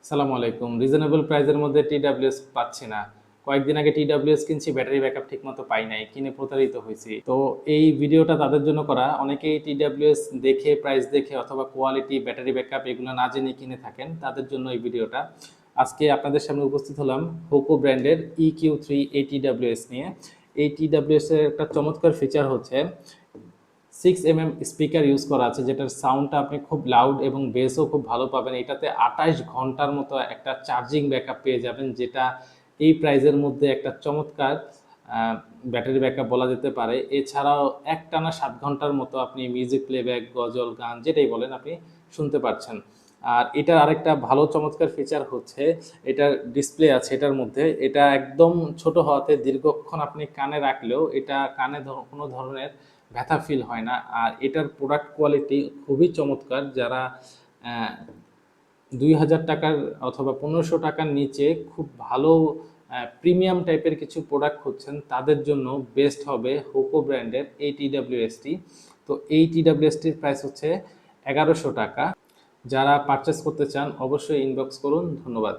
সালামু আলাইকুম। রিজনেবল প্রাইসের মধ্যে টিডাব্লিউএস পাচ্ছি না। কয়েকদিন আগে টিডাব্লিউএস কিনছি, ব্যাটারি ব্যাকআপ ঠিকমতো পাই নাই, কিনে প্রতারিত হয়েছি। তো এই ভিডিওটা তাদের জন্য করা, অনেকেই টিডাব্লিউএস দেখে, প্রাইস দেখে অথবা কোয়ালিটি, ব্যাটারি ব্যাকআপ এগুলো না জেনে কিনে থাকেন, তাদের জন্য এই ভিডিওটা। আজকে আপনাদের সামনে উপস্থিত হলাম হোকো ব্র্যান্ডের EQ3 এই টিডাব্লিউএস নিয়ে। এই টিডাব্লিউএস এর একটা চমৎকার ফিচার হচ্ছে 6mm স্পিকার ইউজ করা আছে, যেটার সাউন্ডটা আপনি খুব লাউড এবং বেসও খুব ভালো পাবেন। এটাতে 28 ঘন্টার মতো একটা চার্জিং ব্যাকআপ পেয়ে যাবেন, যেটা এই প্রাইজের মধ্যে একটা চমৎকার ব্যাটারি ব্যাকআপ বলা যেতে পারে। এছাড়াও একটানা 7 ঘন্টার মতো আপনি মিউজিক প্লেব্যাক, গজল, গান যেটাই বলেন আপনি শুনতে পারছেন। আর এটার আরেকটা ভালো চমৎকার ফিচার হচ্ছে এটার ডিসপ্লে আছে এটার মধ্যে। এটা একদম ছোট হওয়াতে দীর্ঘক্ষণ আপনি কানে রাখলেও এটা কানে কোনো ধরনের ব্যথা ফিল হয় না। আর এটার প্রোডাক্ট কোয়ালিটি খুবই চমৎকার। যারা 2000 টাকার অথবা 1500 টাকার নিচে খুব ভালো প্রিমিয়াম টাইপের কিছু প্রোডাক্ট খুঁজছেন, তাদের জন্য বেস্ট হবে হোকো ব্র্যান্ডের এই টিডাব্লিউএসটি। তো এই টিডাব্লিউএসটির প্রাইস হচ্ছে 1100 টাকা। যারা পারচেস করতে চান অবশ্যই ইনবক্স করুন। ধন্যবাদ।